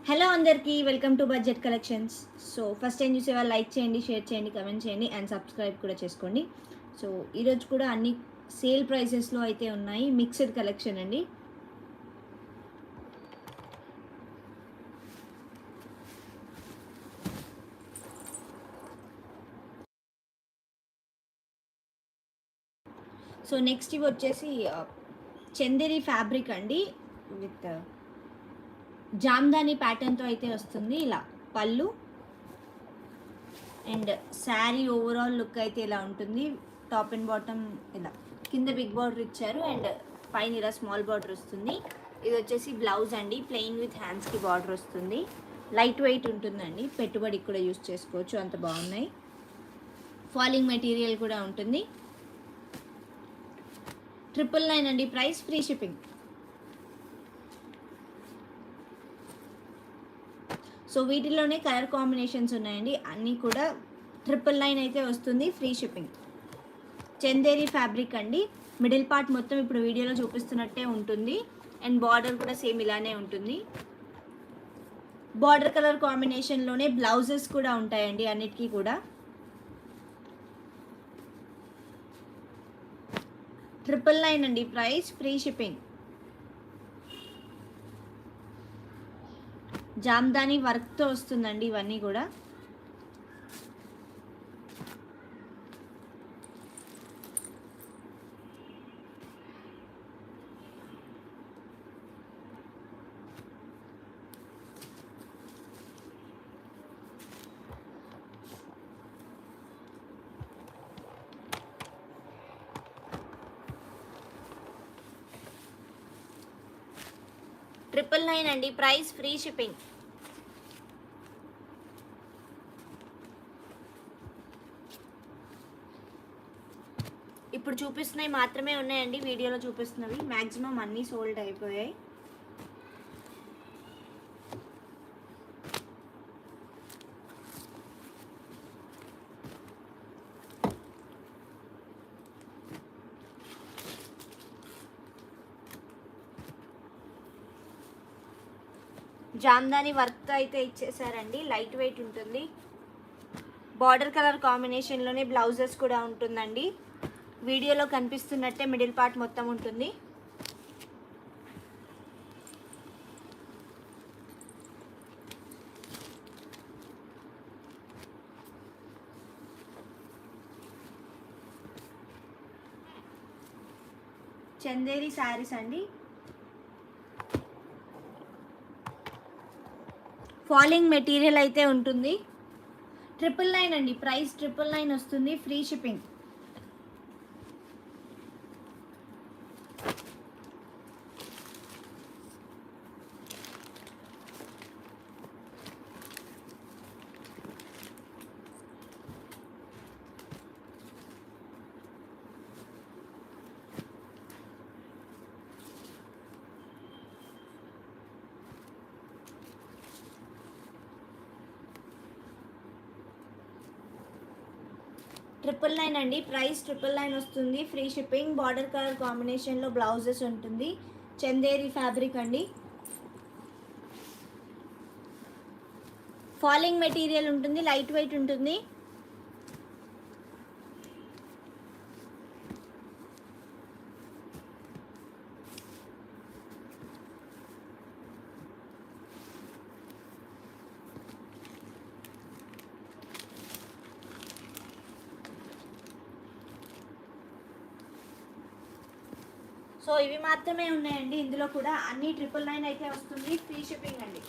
Hello అందరికీ welcome to budget collections. So first time చూసే వాళ్ళు లైక్ చేయండి, షేర్ చేయండి, కమెంట్ చేయండి అండ్ సబ్స్క్రైబ్ కూడా చేసుకోండి. సో ఈరోజు కూడా అన్ని సేల్ ప్రైసెస్లో అయితే ఉన్నాయి. మిక్స్డ్ కలెక్షన్ అండి. సో నెక్స్ట్ ఇవి వచ్చేసి చందేరి ఫ్యాబ్రిక్ అండి, విత్ జామ్దాని ప్యాటర్న్తో అయితే వస్తుంది. ఇలా పళ్ళు అండ్ శారీ ఓవరాల్ లుక్ అయితే ఇలా ఉంటుంది. టాప్ అండ్ బాటమ్ ఇలా కింద బిగ్ బార్డర్ ఇచ్చారు అండ్ పైన ఇలా స్మాల్ బార్డర్ వస్తుంది. ఇది వచ్చేసి బ్లౌజ్ అండి, ప్లెయిన్ విత్ హ్యాండ్స్కి బార్డర్ వస్తుంది. లైట్ వెయిట్ ఉంటుందండి, పెట్టుబడికి కూడా యూస్ చేసుకోవచ్చు, అంత బాగున్నాయి. ఫాలింగ్ మెటీరియల్ కూడా ఉంటుంది. 999 అండి ప్రైస్, ఫ్రీ షిప్పింగ్. సో వీటిలోనే కలర్ కాంబినేషన్స్ ఉన్నాయండి, అన్నీ కూడా 999 అయితే వస్తుంది, ఫ్రీ షిప్పింగ్. చందేరి ఫ్యాబ్రిక్ అండి, మిడిల్ పార్ట్ మొత్తం ఇప్పుడు వీడియోలో చూపిస్తున్నట్టే ఉంటుంది అండ్ బార్డర్ కూడా సేమ్ ఇలానే ఉంటుంది. బార్డర్ కలర్ కాంబినేషన్లోనే బ్లౌజెస్ కూడా ఉంటాయండి అన్నిటికీ కూడా. 999 అండి ప్రైస్, ఫ్రీ షిప్పింగ్. జామ్దాని వర్క్తో వస్తుందండి ఇవన్నీ కూడా. ట్రిపుల్ నైన్ అండి ప్రైస్, ఫ్రీ షిప్పింగ్. ఇప్పుడు చూపిస్తున్నాయి మాత్రమే ఉన్నాయండి, వీడియోలో చూపిస్తున్నవి మ్యాక్సిమం అన్నీ సోల్డ్ అయిపోయాయి. జామ్దాని వర్క్ అయితే ఇచ్చేసారండి, లైట్ వెయిట్ ఉంటుంది. బార్డర్ కలర్ కాంబినేషన్లోనే బ్లౌజెస్ కూడా ఉంటుందండి. వీడియోలో కనిపిస్తున్నట్టే మిడిల్ పార్ట్ మొత్తం ఉంటుంది. చందేరి శారీస్ అండి, ఫాలింగ్ మెటీరియల్ అయితే ఉంటుంది. 999 అండి ప్రైస్, 999 వస్తుంది, ఫ్రీ షిప్పింగ్. ట్రిపుల్ నైన్ అండి ప్రైస్, 999 వస్తుంది, ఫ్రీ షిప్పింగ్. బార్డర్ కలర్ కాంబినేషన్లో బ్లౌజెస్ ఉంటుంది. చందేరి ఫ్యాబ్రిక్ అండి, ఫాలింగ్ మెటీరియల్ ఉంటుంది, లైట్ వెయిట్ ఉంటుంది. సో ఇవి మాత్రమే ఉన్నాయండి, ఇందులో కూడా అన్ని 999 అయితే వస్తుంది, ఫ్రీ షిప్పింగ్ అండి.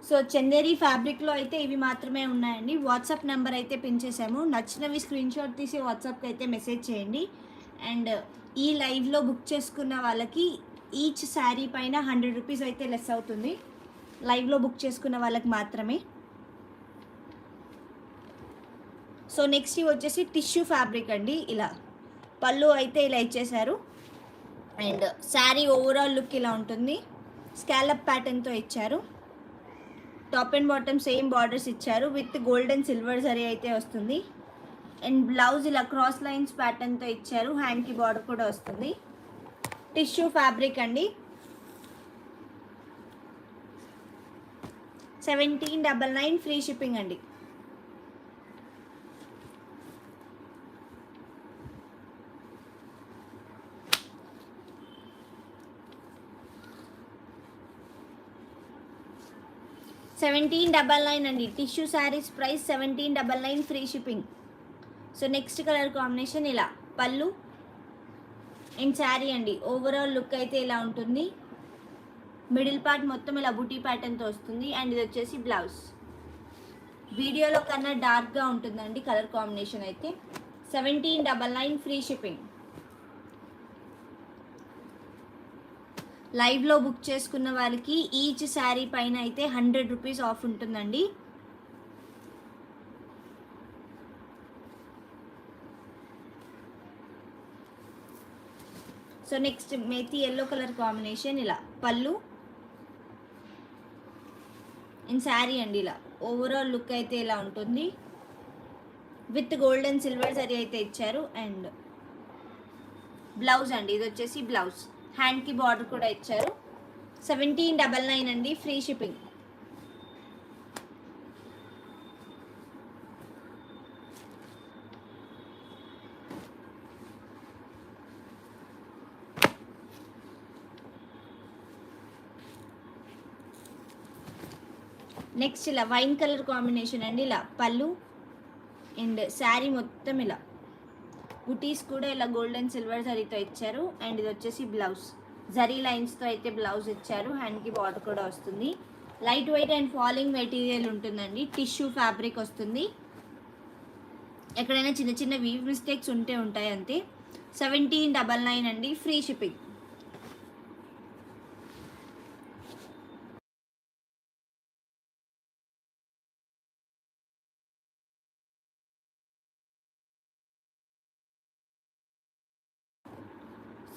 సో చందేరి ఫ్యాబ్రిక్లో అయితే ఇవి మాత్రమే ఉన్నాయండి. వాట్సాప్ నెంబర్ అయితే పిన్ చేసాము. నచ్చినవి స్క్రీన్ షాట్ తీసి వాట్సాప్కి అయితే మెసేజ్ చేయండి. అండ్ ఈ లైవ్లో బుక్ చేసుకున్న వాళ్ళకి ఈచ్ శారీ పైన 100 రూపీస్ అయితే లెస్ అవుతుంది. లైవ్లో బుక్ చేసుకున్న వాళ్ళకి మాత్రమే. సో నెక్స్ట్ ఇవి వచ్చేసి టిష్యూ ఫ్యాబ్రిక్ అండి. ఇలా పళ్ళు అయితే ఇలా ఇచ్చేసారు. అండ్ శారీ ఓవరాల్ లుక్ ఇలా ఉంటుంది. స్కాలప్ ప్యాటర్న్తో ఇచ్చారు. Top and bottom same borders ఇచ్చారు. With gold and silver zari అయితే వస్తుంది. అండ్ బ్లౌజ్ ఇలా క్రాస్ లైన్స్ ప్యాటర్న్తో ఇచ్చారు. హ్యాండ్కి బార్డర్ కూడా వస్తుంది. టిష్యూ ఫ్యాబ్రిక్ అండి. 1799 ఫ్రీ షిప్పింగ్ అండి. $1799 అండి. Tissue saris price $1799 free shipping. So next colour combination ఇలా పళ్ళు అండ్ శారీ అండి. ఓవరాల్ లుక్ అయితే ఇలా ఉంటుంది. మిడిల్ పార్ట్ మొత్తం ఇలా బుటీ ప్యాటర్న్తో వస్తుంది. అండ్ ఇది వచ్చేసి బ్లౌజ్. వీడియోలో కన్నా డార్క్గా ఉంటుందండి కలర్ కాంబినేషన్ అయితే. 1799 ఫ్రీ షిప్పింగ్. లైవ్లో బుక్ చేసుకున్న వాళ్ళకి ఈచ్ శారీ పైన అయితే 100 రూపీస్ ఆఫ్ ఉంటుందండి. So next methi yellow colour combination ఇలా పళ్ళు అండ్ శారీ అండి. ఇలా ఓవరాల్ లుక్ అయితే ఇలా ఉంటుంది. With gold and silver zari అయితే ఇచ్చారు. అండ్ బ్లౌజ్ అండి. ఇది వచ్చేసి బ్లౌజ్. హ్యాండ్కి బార్డర్ కూడా ఇచ్చారు. 1799 అండి. Free shipping. నెక్స్ట్ ఇలా వైన్ కలర్ కాంబినేషన్ అండి. ఇలా పళ్ళు అండ్ శారీ మొత్తం ఇలా బుటీస్ కూడా ఇలా గోల్డ్ అండ్ సిల్వర్ జరీతో ఇచ్చారు. అండ్ ఇది వచ్చేసి బ్లౌజ్. జరీ లైన్స్తో అయితే బ్లౌజ్ ఇచ్చారు. హ్యాండ్కి బార్డర్ కూడా వస్తుంది. Light weight and falling material ఉంటుందండి. టిష్యూ ఫ్యాబ్రిక్ వస్తుంది. ఎక్కడైనా చిన్న చిన్న వీవ్ మిస్టేక్స్ ఉంటాయి అంతే. 1799 అండి. Free shipping.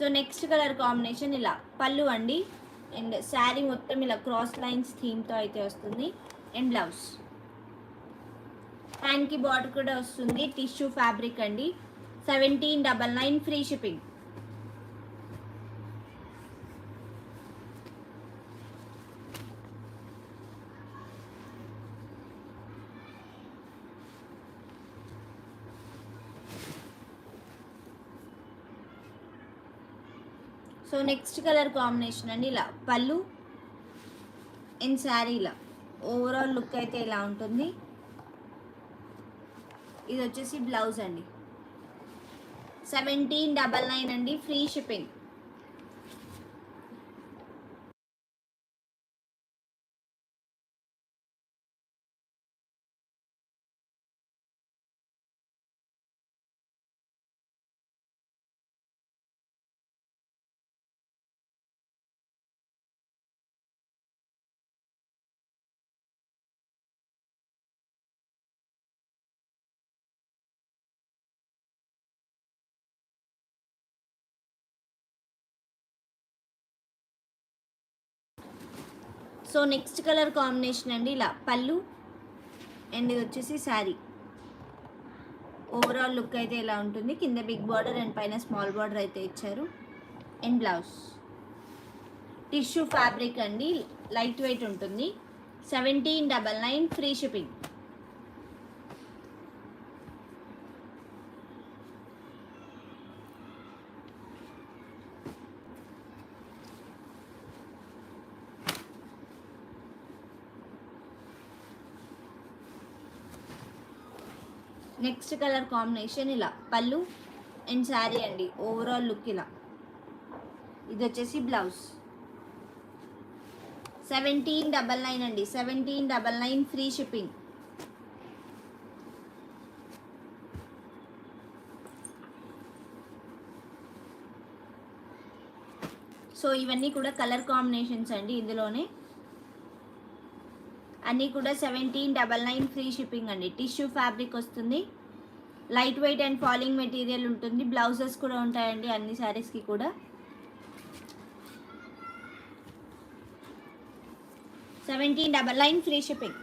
So next colour combination ఇలా పళ్ళు అండి. అండ్ శారీ మొత్తం ఇలా క్రాస్ లైన్స్ థీమ్తో అయితే వస్తుంది. And blouse. హ్యాండ్కి బార్డర్ కూడా వస్తుంది. టిష్యూ ఫ్యాబ్రిక్ అండి. 1799 free shipping. So next colour combination అండి ఇలా పళ్ళు అండ్ శారీ. ఇలా ఓవరాల్ లుక్ అయితే ఇలా ఉంటుంది. ఇది వచ్చేసి బ్లౌజ్ అండి. 1799 అండి. Free shipping. So next colour combination అండి ఇలా పళ్ళు అండ్ ఇది వచ్చేసి శారీ. ఓవరాల్ లుక్ అయితే ఇలా ఉంటుంది. కింద బిగ్ బార్డర్ అండ్ పైన స్మాల్ బార్డర్ అయితే ఇచ్చారు. And blouse. టిష్యూ ఫ్యాబ్రిక్ అండి. లైట్ వెయిట్ ఉంటుంది. 1799 free shipping. Next colour combination ఇలా పళ్ళు అండ్ శారీ అండి. ఓవరాల్ లుక్ ఇలా. ఇది వచ్చేసి బ్లౌజ్. 1799 అండి, 1799 ఫ్రీ షిప్పింగ్. సో ఇవన్నీ కూడా కలర్ కాంబినేషన్స్ అండి, ఇందులోనే అన్నీ కూడా 1799 ఫ్రీ షిప్పింగ్ అండి. టిష్యూ ఫ్యాబ్రిక్ వస్తుంది, light weight and falling material ఉంటుంది, బ్లౌజెస్ కూడా ఉంటాయండి అన్ని శారీస్కి కూడా. 1799 ఫ్రీ షిప్పింగ్.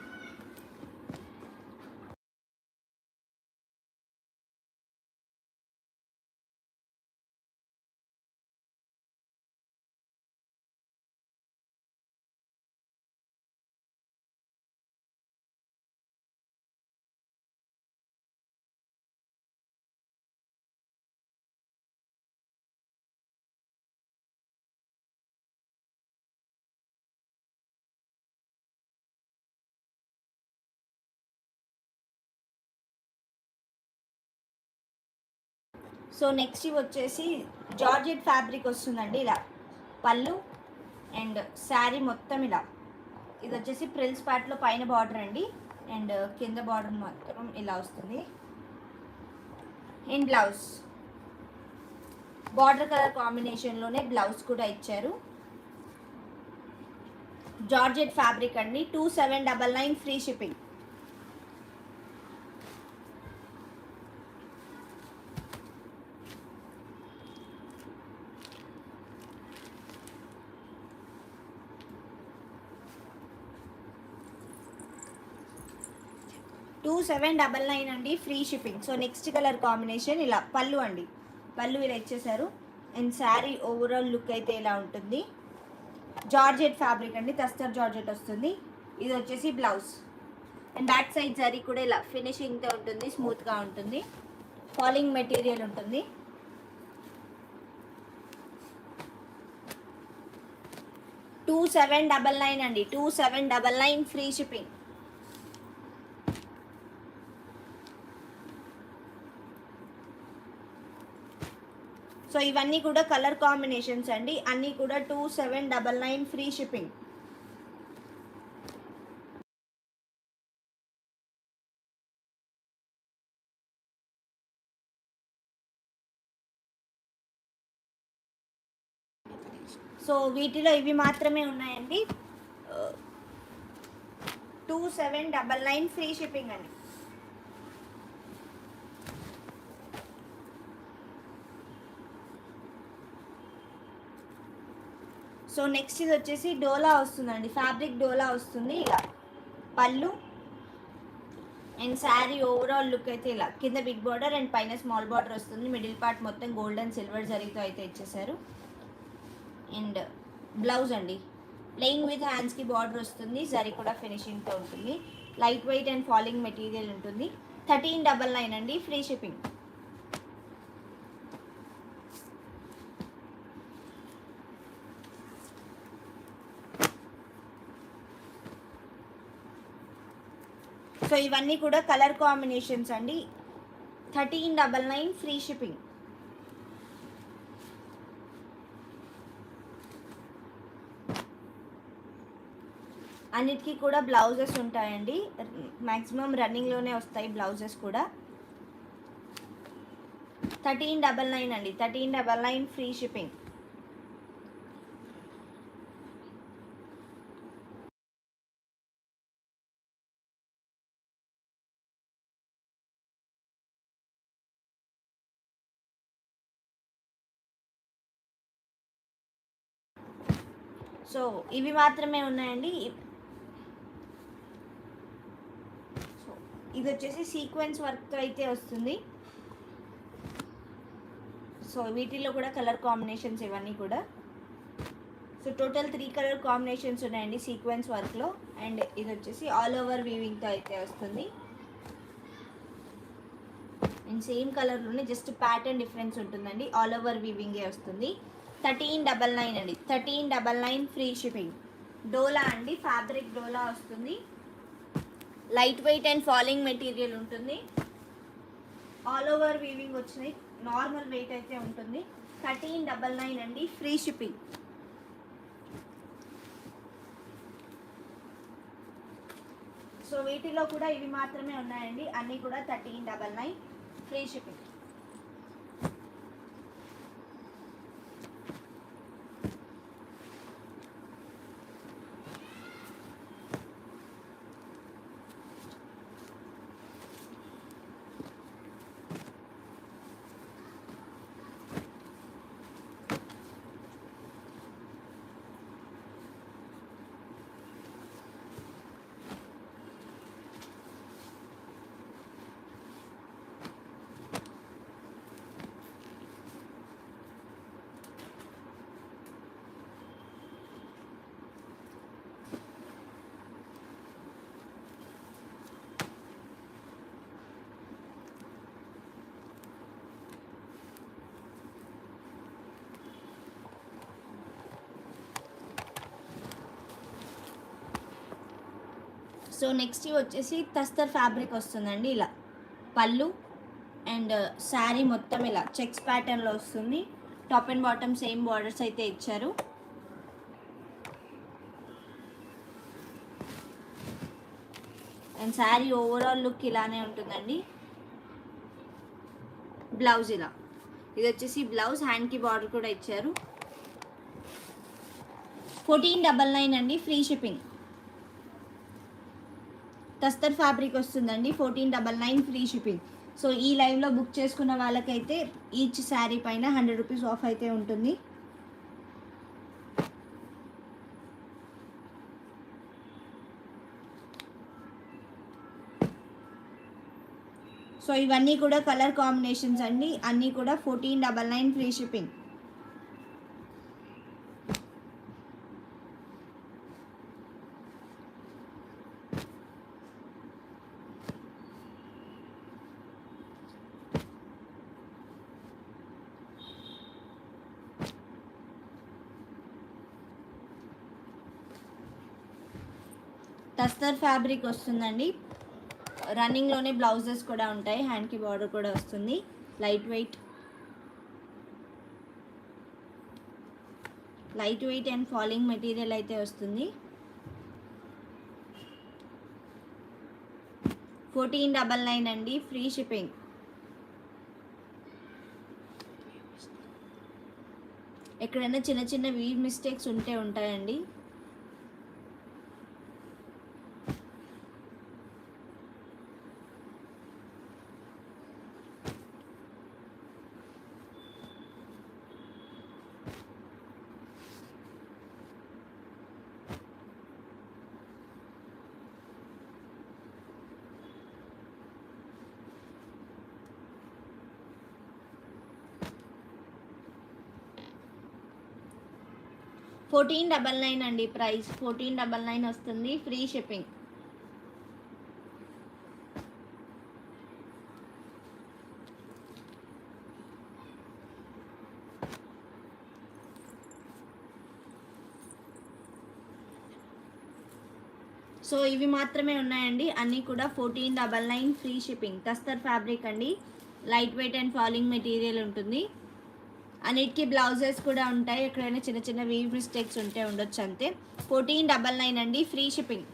సో నెక్స్ట్ ఇవి వచ్చేసి జార్జెట్ ఫ్యాబ్రిక్ వస్తుందండి, ఇలా పళ్ళు అండ్ శారీ మొత్తం ఇలా. ఇది వచ్చేసి ప్రిల్స్ పార్ట్లో పైన బార్డర్ అండి, అండ్ కింద బార్డర్ మొత్తం ఇలా వస్తుంది. అండ్ బ్లౌజ్ బార్డర్ కలర్ కాంబినేషన్లోనే బ్లౌజ్ కూడా ఇచ్చారు. జార్జెట్ ఫ్యాబ్రిక్ అండి, 2799 ఫ్రీ షిప్పింగ్. టూ 2799 అండి, free shipping. So next colour combination ఇలా పళ్ళు అండి, పళ్ళు ఇలా ఇచ్చేసారు. అండ్ శారీ ఓవరాల్ లుక్ అయితే ఇలా ఉంటుంది. జార్జెట్ ఫ్యాబ్రిక్ అండి, తస్తర్ జార్జెట్ వస్తుంది. ఇది వచ్చేసి blouse and back side zari కూడా ఇలా ఫినిషింగ్తో ఉంటుంది, స్మూత్గా ఉంటుంది, ఫాలింగ్ మెటీరియల్ ఉంటుంది. టూ 2799 అండి, 2799 ఫ్రీ షిప్పింగ్. సో ఇవన్నీ కూడా కలర్ కాంబినేషన్స్ అండి, అన్నీ కూడా 2799 ఫ్రీ షిప్పింగ్. సో వీటిలో ఇవి మాత్రమే ఉన్నాయండి, 2799 ఫ్రీ షిప్పింగ్ అండి. సో నెక్స్ట్ ఇది వచ్చేసి డోలా వస్తుందండి, ఫ్యాబ్రిక్ డోలా వస్తుంది. ఇలా పళ్ళు అండ్ శారీ ఓవరాల్ లుక్ అయితే ఇలా కింద బిగ్ బార్డర్ అండ్ పైన స్మాల్ బార్డర్ వస్తుంది. మిడిల్ పార్ట్ మొత్తం గోల్డ్ అండ్ సిల్వర్ జరీతో అయితే ఇచ్చేసారు. అండ్ బ్లౌజ్ అండి, ప్లెయిన్ విత్ హ్యాండ్స్కి బార్డర్ వస్తుంది, జరీ కూడా ఫినిషింగ్తో ఉంటుంది, light weight and falling material ఉంటుంది. 1399 అండి, ఫ్రీ షిప్పింగ్. సో ఇవన్నీ కూడా కలర్ కాంబినేషన్స్ అండి, 1399 ఫ్రీ షిప్పింగ్. అన్నిటికీ కూడా బ్లౌజెస్ ఉంటాయండి, మ్యాక్సిమం రన్నింగ్లోనే వస్తాయి బ్లౌజెస్ కూడా. 1399 అండి, 1399 ఫ్రీ షిప్పింగ్. సో ఇవి మాత్రమే ఉన్నాయండి. సో ఇది వచ్చేసి సీక్వెన్స్ వర్క్తో అయితే వస్తుంది. సో వీటిల్లో కూడా కలర్ కాంబినేషన్స్ ఇవన్నీ కూడా. సో టోటల్ 3 కలర్ కాంబినేషన్స్ ఉన్నాయండి సీక్వెన్స్ వర్క్లో. అండ్ ఇది వచ్చేసి ఆల్ ఓవర్ వీవింగ్తో అయితే వస్తుంది. అండ్ సేమ్ కలర్లోనే జస్ట్ ప్యాటర్న్ డిఫరెన్స్ ఉంటుందండి, ఆల్ ఓవర్ వీవింగే వస్తుంది. 1399 అండి, 1399 ఫ్రీ షిప్పింగ్. డోలా అండి, ఫ్యాబ్రిక్ డోలా వస్తుంది, light weight and falling material ఉంటుంది, ఆల్ ఓవర్ వీవింగ్ వచ్చినాయి, నార్మల్ వెయిట్ అయితే ఉంటుంది. 1399 అండి, ఫ్రీ షిప్పింగ్. సో వీటిలో కూడా ఇవి మాత్రమే ఉన్నాయండి, అన్నీ కూడా 1399 ఫ్రీ షిప్పింగ్. సో నెక్స్ట్ వచ్చేసి తస్తర్ ఫ్యాబ్రిక్ వస్తుందండి, ఇలా పళ్ళు అండ్ శారీ మొత్తం ఇలా చెక్స్ ప్యాటర్న్లో వస్తుంది. Top and bottom same borders అయితే ఇచ్చారు. అండ్ శారీ ఓవరాల్ లుక్ ఇలానే ఉంటుందండి. బ్లౌజ్ ఇలా, ఇది వచ్చేసి బ్లౌజ్, హ్యాండ్కి బార్డర్ కూడా ఇచ్చారు. 1499 అండి, ఫ్రీ షిప్పింగ్. తస్తర్ ఫ్యాబ్రిక్ వస్తుందండి, 1499 ఫ్రీ షిప్పింగ్. సో ఈ లైవ్లో బుక్ చేసుకున్న వాళ్ళకైతే ఈచ్ శారీ పైన 100 రూపీస్ ఆఫ్ అయితే ఉంటుంది. సో ఇవన్నీ కూడా కలర్ కాంబినేషన్స్ అండి, అన్నీ కూడా 1499 ఫ్రీ షిప్పింగ్. తస్తర్ ఫ్యాబ్రిక్ వస్తుందండి, రన్నింగ్లోనే బ్లౌజెస్ కూడా ఉంటాయి, హ్యాండ్కి బార్డర్ కూడా వస్తుంది. Light weight and falling material అయితే వస్తుంది. 1499 అండి, ఫ్రీ షిప్పింగ్. ఎక్కడైనా చిన్న చిన్న వీవ్ మిస్టేక్స్ ఉంటాయండి. $1499 అండి ప్రైస్, 1499 వస్తుంది, ఫ్రీ షిప్పింగ్. సో ఇవి మాత్రమే ఉన్నాయండి, అన్నీ కూడా 1499 ఫ్రీ షిప్పింగ్. తస్తర్ ఫ్యాబ్రిక్ అండి, light weight and falling material ఉంటుంది. అన్నిటికీ బ్లౌజెస్ కూడా ఉంటాయి, ఎక్కడైనా చిన్న చిన్న వీవ్ మిస్టేక్స్ ఉండొచ్చు అంతే. 1499 అండి, ఫ్రీ షిప్పింగ్.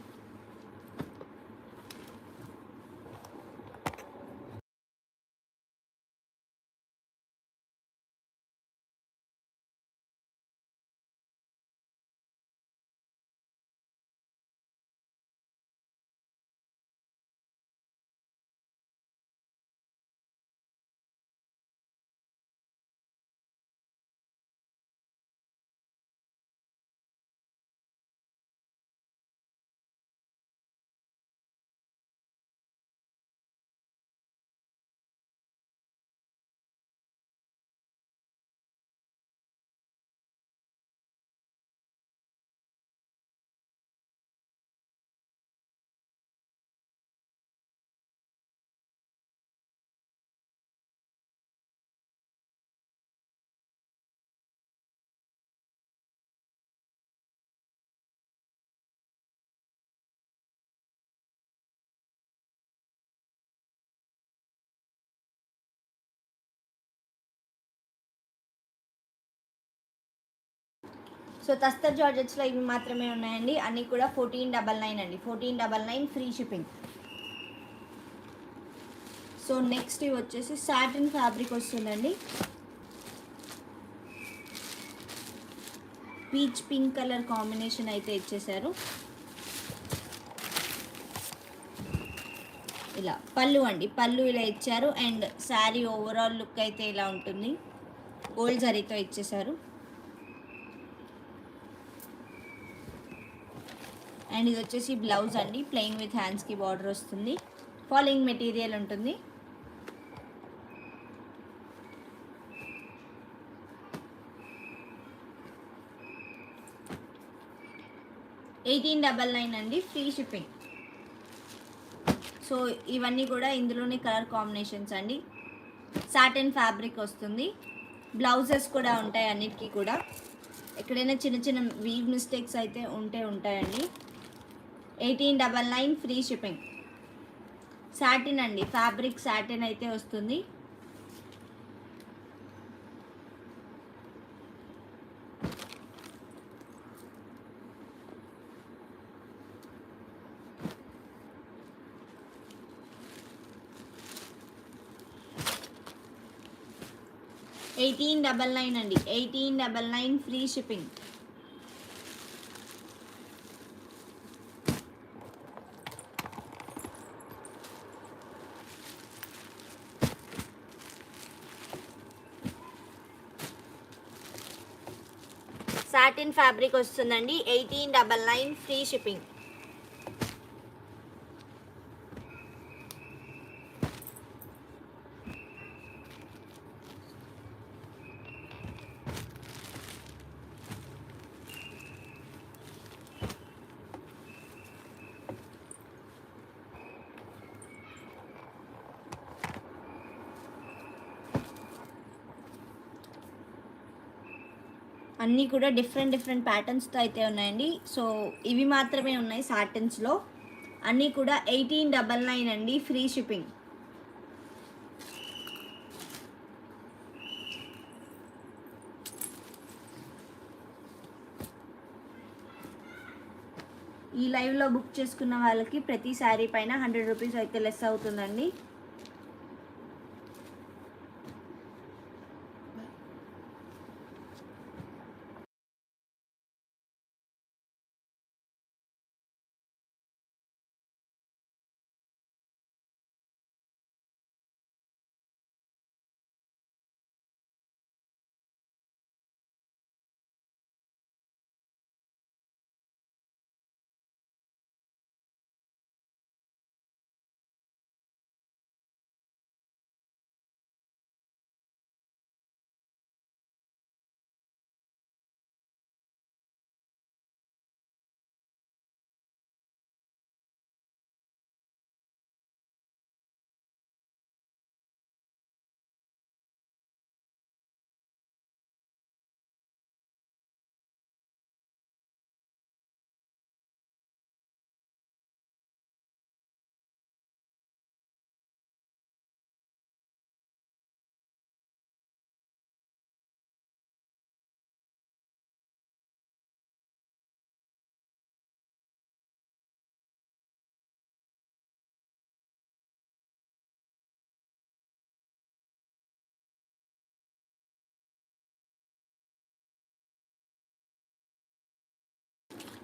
సో తస్తర్ జార్జెట్స్లో ఇవి మాత్రమే ఉన్నాయండి. అన్నీ కూడా 1499 అండి. 1499 ఫ్రీ షిప్పింగ్. సో నెక్స్ట్ ఇవి వచ్చేసి సాటిన్ ఫ్యాబ్రిక్ వస్తుందండి. పీచ్ పింక్ కలర్ కాంబినేషన్ అయితే ఇచ్చేసారు. ఇలా పళ్ళు అండి, పళ్ళు ఇలా ఇచ్చారు. అండ్ శారీ ఓవరాల్ లుక్ అయితే ఇలా ఉంటుంది. గోల్డ్ జరీతో ఇచ్చేసారు. అండ్ ఇది వచ్చేసి బ్లౌజ్ అండి, ప్లెయిన్ విత్ హ్యాండ్స్కి బార్డర్ వస్తుంది. ఫాలింగ్ మెటీరియల్ ఉంటుంది. $1899 అండి, ఫ్రీ షిప్పింగ్. సో ఇవన్నీ కూడా ఇందులోనే కలర్ కాంబినేషన్స్ అండి. సాటిన్ ఫ్యాబ్రిక్ వస్తుంది. బ్లౌజెస్ కూడా ఉంటాయి అన్నిటికీ కూడా. ఎక్కడైనా చిన్న చిన్న వీవ్ మిస్టేక్స్ అయితే ఉంటాయండి. 1899 ఫ్రీ షిప్పింగ్. సాటిన్ అండి, ఫ్యాబ్రిక్ సాటిన్ అయితే వస్తుంది. $1899 అండి, 1899 ఫ్రీ షిప్పింగ్. సాటిన్ ఫ్యాబ్రిక్ వస్తుందండి, 1899 ఫ్రీ షిప్పింగ్. అన్నీ కూడా డిఫరెంట్ ప్యాటర్న్స్తో అయితే ఉన్నాయండి. సో ఇవి మాత్రమే ఉన్నాయి సాటిన్స్లో. అన్నీ కూడా 1899 అండి, ఫ్రీ షిప్పింగ్. ఈ లైవ్లో బుక్ చేసుకున్న వాళ్ళకి ప్రతి శారీ పైన 100 రూపీస్ అయితే లెస్ అవుతుందండి.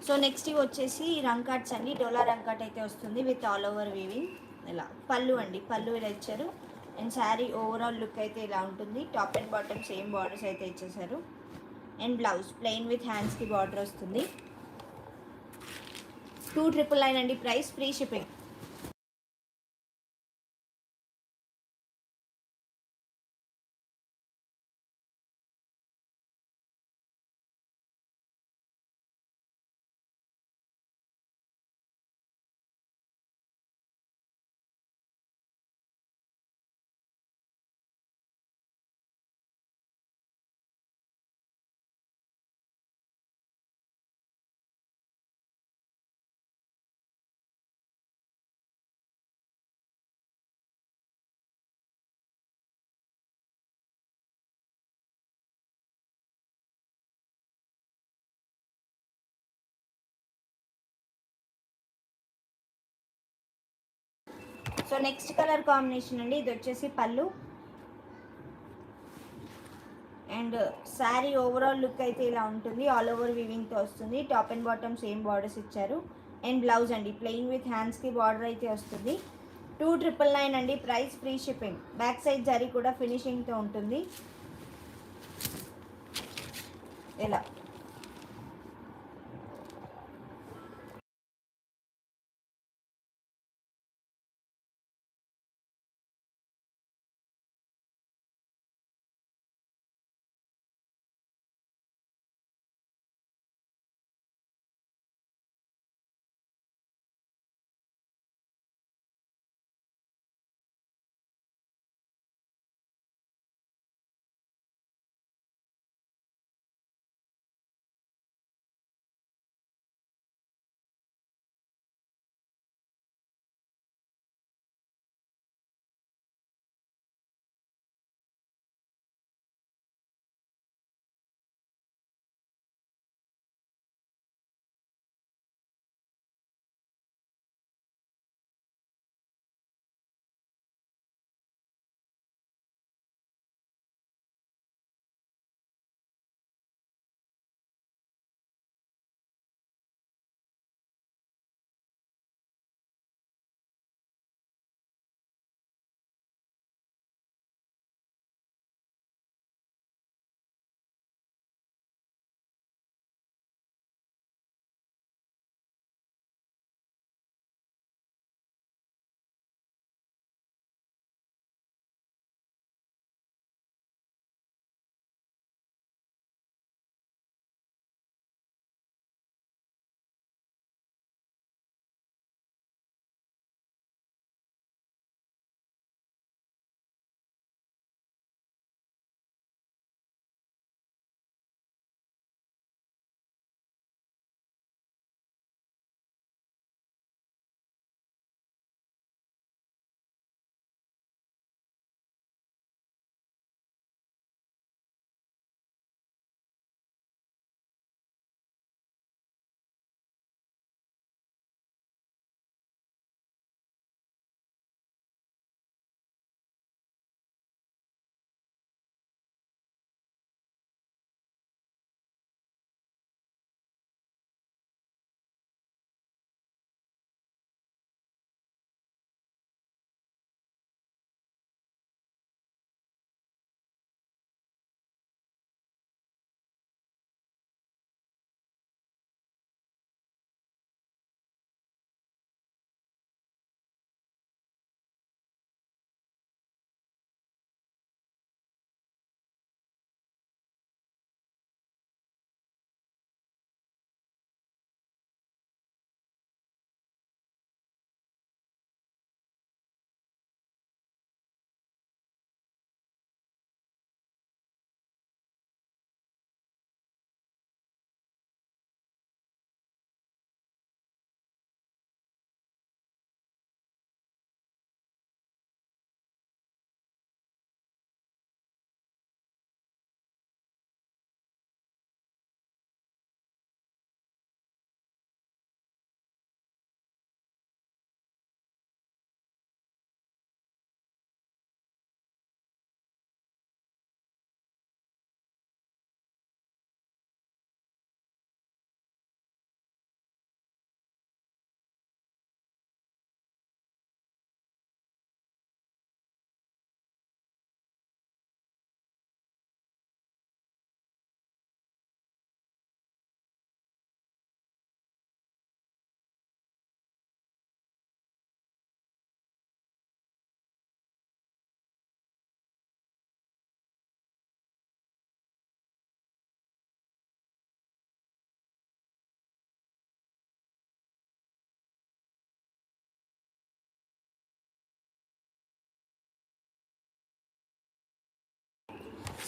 సో నెక్స్ట్ ఇవి వచ్చేసి రంకాట్స్ అండి, డోలా రంకాట్ అయితే వస్తుంది విత్ ఆల్ ఓవర్ వీవింగ్. ఇలా పళ్ళు అండి, పళ్ళు ఇలా ఇచ్చారు. అండ్ శారీ ఓవరాల్ లుక్ అయితే ఇలా ఉంటుంది. Top and bottom same borders అయితే ఇచ్చేసారు. అండ్ బ్లౌజ్ ప్లెయిన్ విత్ హ్యాండ్స్కి బార్డర్ వస్తుంది. 2999 అండి price, free shipping. So next colour combination అండి, ఇది వచ్చేసి పళ్ళు అండ్ శారీ ఓవరాల్ లుక్ అయితే ఇలా ఉంటుంది. ఆల్ ఓవర్ వీవింగ్తో వస్తుంది. Top and bottom same borders ఇచ్చారు. అండ్ బ్లౌజ్ అండి ప్లెయిన్ విత్ హ్యాండ్స్కి బార్డర్ అయితే వస్తుంది. 2,999 అండి price, free shipping. Back side zari కూడా ఫినిషింగ్తో ఉంటుంది. ఇలా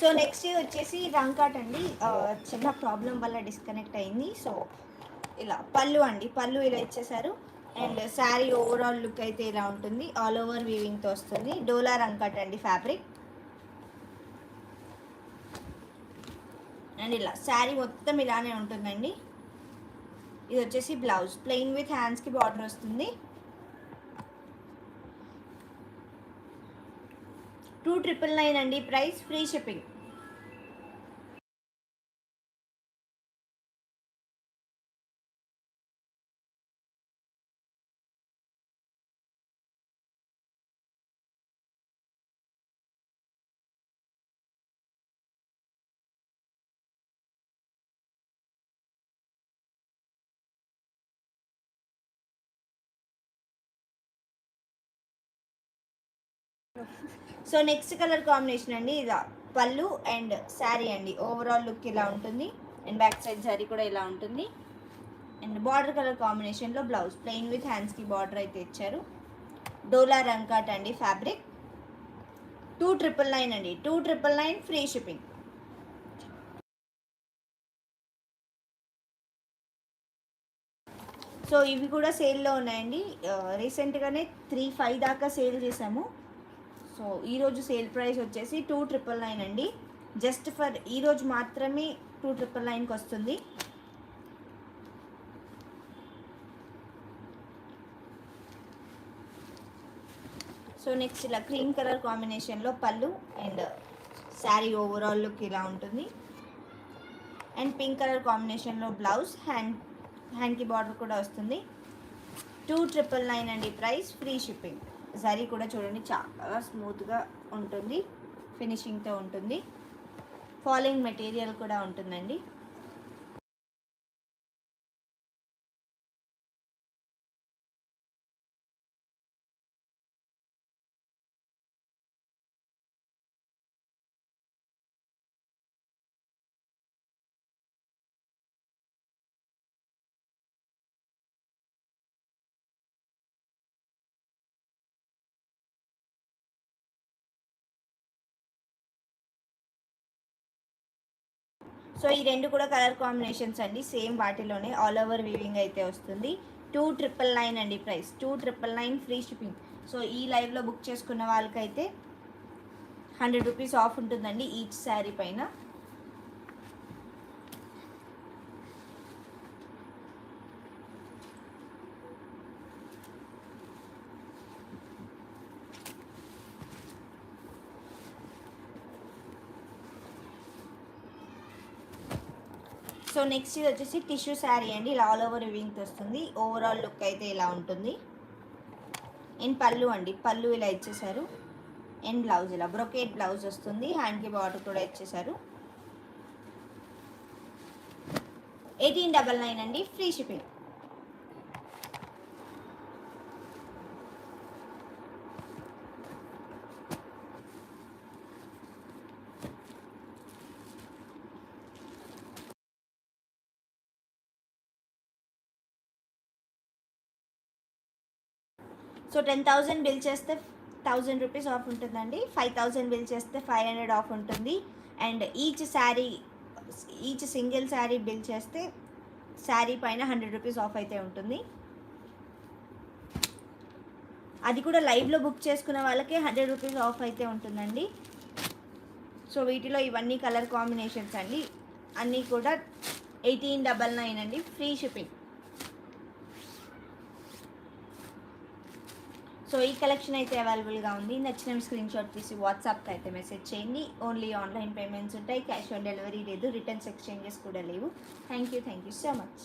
సో నెక్స్ట్ వచ్చేసి రంకాట్ అండి, చిన్న ప్రాబ్లం వల్ల డిస్కనెక్ట్ అయింది. సో ఇలా పళ్ళు అండి, పళ్ళు ఇలా ఇచ్చేసారు. అండ్ శారీ ఓవరాల్ లుక్ అయితే ఇలా ఉంటుంది. ఆల్ ఓవర్ వీవింగ్తో వస్తుంది. డోలా రంకాట్ అండి ఫ్యాబ్రిక్. అండ్ ఇలా శారీ మొత్తం ఇలానే ఉంటుందండి. ఇది వచ్చేసి బ్లౌజ్ ప్లెయిన్ విత్ హ్యాండ్స్కి బార్డర్ వస్తుంది. 2999 అండి price, free shipping. So next colour combination అండి, ఇలా పళ్ళు అండ్ శారీ అండి. ఓవరాల్ లుక్ ఇలా ఉంటుంది అండ్ బ్యాక్ సైడ్ శారీ కూడా ఇలా ఉంటుంది. అండ్ బార్డర్ కలర్ కాంబినేషన్లో బ్లౌజ్ ప్లెయిన్ విత్ హ్యాండ్స్కి బార్డర్ అయితే ఇచ్చారు. డోలా రంకాట్ అండి ఫ్యాబ్రిక్. 2999 అండి, 2999 ఫ్రీ షిప్పింగ్. సో ఇవి కూడా సేల్లో ఉన్నాయండి. రీసెంట్గానే 3,500 దాకా సేల్ చేసాము. సో ఈరోజు సేల్ ప్రైస్ వచ్చేసి 2999 అండి. జస్ట్ ఫర్ ఈరోజు మాత్రమే 2999కి వస్తుంది. సో నెక్స్ట్ ఇలా క్రీమ్ కలర్ కాంబినేషన్లో పళ్ళు అండ్ శారీ ఓవరాల్ లుక్ ఇలా ఉంటుంది. అండ్ పింక్ కలర్ కాంబినేషన్లో బ్లౌజ్, హ్యాండ్కి బార్డర్ కూడా వస్తుంది. 2999 అండి ప్రైస్, ఫ్రీ షిప్పింగ్. జరీ కూడా చూడండి చాలా స్మూత్గా ఉంటుంది, ఫినిషింగ్తో ఉంటుంది. ఫాలింగ్ మెటీరియల్ కూడా ఉంటుందండి. సో ఈ రెండు కూడా కలర్ కాంబినేషన్స్ అండి, సేమ్ వాటిలోనే ఆల్ ఓవర్ వీవింగ్ అయితే వస్తుంది. 2999 అండి ప్రైస్, 2999 ఫ్రీ షిప్పింగ్. సో ఈ లైవ్లో బుక్ చేసుకున్న వాళ్ళకైతే 100 రూపీస్ ఆఫ్ ఉంటుందండి ఈచ్ శారీ పైన. సో నెక్స్ట్ ఇది వచ్చేసి టిష్యూ శారీ అండి, ఇలా ఆల్ ఓవర్ వివింగ్తో వస్తుంది. ఓవరాల్ లుక్ అయితే ఇలా ఉంటుంది. అండ్ పళ్ళు అండి, పళ్ళు ఇలా ఇచ్చేసారు. అండ్ బ్లౌజ్ ఇలా బ్రొకేట్ బ్లౌజ్ వస్తుంది, హ్యాండ్కి బార్డర్ కూడా ఇచ్చేసారు. 1899 అండి, ఫ్రీ షిప్పింగ్. సో 10,000 బిల్ చేస్తే 1,000 రూపీస్ ఆఫ్ ఉంటుందండి. 5,000 బిల్ చేస్తే 500 ఆఫ్ ఉంటుంది. And each single sari bill చేస్తే శారీ పైన 100 రూపీస్ ఆఫ్ అయితే ఉంటుంది. అది కూడా లైవ్లో బుక్ చేసుకున్న వాళ్ళకి 100 రూపీస్ ఆఫ్ అయితే ఉంటుందండి. సో వీటిలో ఇవన్నీ కలర్ కాంబినేషన్స్ అండి, అన్నీ కూడా 1899 అండి, ఫ్రీ షిప్పింగ్. సో ఈ కలెక్షన్ అయితే అవైలబుల్గా ఉంది. నచ్చిన స్క్రీన్ షాట్ తీసి వాట్సాప్కి అయితే మెసేజ్ చేయండి. ఓన్లీ ఆన్లైన్ పేమెంట్స్ ఉంటాయి, క్యాష్ ఆన్ డెలివరీ లేదు, రిటర్న్స్ ఎక్స్చేంజెస్ కూడా లేవు. Thank you so much.